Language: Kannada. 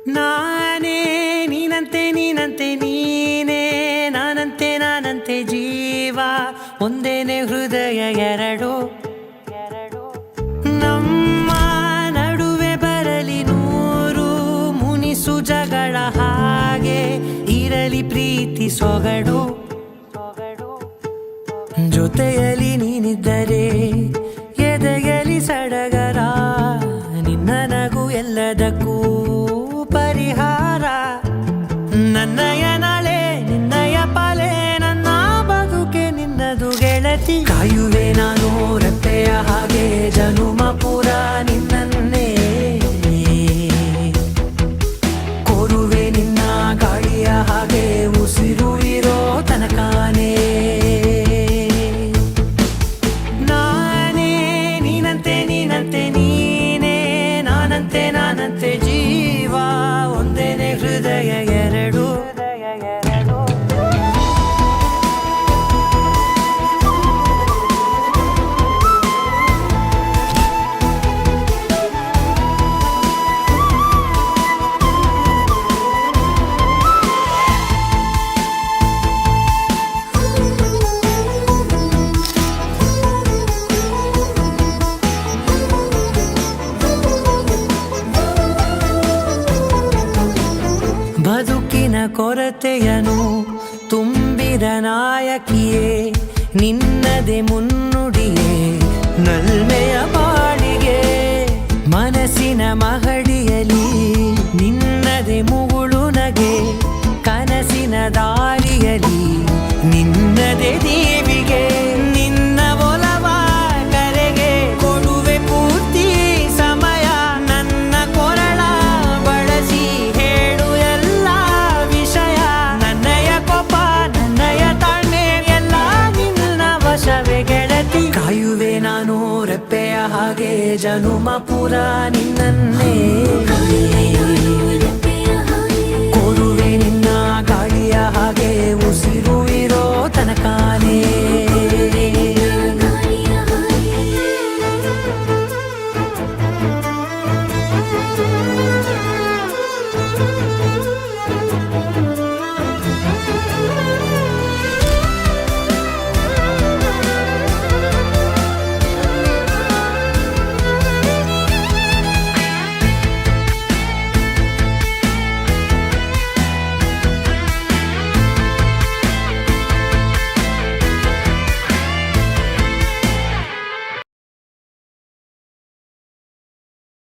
ನಾನೇ ನೀನಂತೆ ನೀನಂತೆ ನೀನೇ ನಾನಂತೆ ನಾನಂತೆ ಜೀವ ಒಂದೇನೆ ಹೃದಯ ಎರಡು ನಮ್ಮ ನಡುವೆ ಬರಲಿ ನೂರು ಮುನಿಸು ಜಗಳ ಹಾಗೆ ಇರಲಿ ಪ್ರೀತಿ ಸೊಗಡು ಜೊತೆಯಲ್ಲಿ ನೀನಿದ್ದರೆ ಎದೆಯಲಿ ಸಡಗರ ನಿನ್ನ ನಗು ಎಲ್ಲದಕ್ಕೂ ಪರಿಹಾರ ನನ್ನಯ ನಾಳೆ ನಿನ್ನಯ ಪಾಲೆ ನನ್ನ ಬದುಕೆ ನಿನ್ನದು ಗೆಳತಿ ಕಾಯುವೆ ನಾನು ರೆಪ್ಪೆಯ ಹಾಗೆ ಜನುಮ ಪುರ ನಿನ್ನನ್ನೇ ಕೋರುವೆ ನಿನ್ನ ಗಾಳಿಯ ಹಾಗೆ ಉಸಿರು ಇರೋ ತನಕಾನೇ ನಾನೇ ನೀನಂತೆ ನೀನಂತೆ ನೀನೇ ನಾನಂತೆ ನಾನಂತೆ ಜೀವ ಒಂದೇನೆ ಹೃದಯ ಎರಡು ಬದುಕಿನ ಕೊರತೆಯನು ತುಂಬಿದ ನಾಯಕಿಯೇ ನಿನ್ನದೆ ಮುನ್ನುಡಿಯೇ ನಲ್ಮೆಯ ಬಾಳಿಗೆ ಮನಸ್ಸಿನ ಮಹಡಿಯಲಿ ನಿನ್ನದೆ ಮುಗುಳು ನಗೆ ಕನಸಿನ ದಾರಿಯಲಿ ನಿನ್ನದೆ ದೇವಿಗೆ ನಿನ್ನ ಒಲವ ಕರೆಗೆ ಕೊಡುವೆ ಪೂರ್ತಿ ಸಮಯ ನನ್ನ ಕೊರಳ ಬಳಸಿ ಹೇಳು ಎಲ್ಲ ವಿಷಯ ನನ್ನಯ ಕೋಪ ನನ್ನಯ ತಾಳ್ಮೆ ಎಲ್ಲ ನಿನ್ನ ವಶವೇ ಗೆಳತಿ ಕಾಯುವೆ ನಾನು ರೆಪ್ಪೆಯ ಹಾಗೆ ಜನುಮ ಪುರ ನಿನ್ನನ್ನೇ ಕೋರುವೆ ನಿನ್ನ ಗಾಳಿಯ ಹಾಗೆ ಉಸಿರು ಇರೋ ತನಕಾನೇ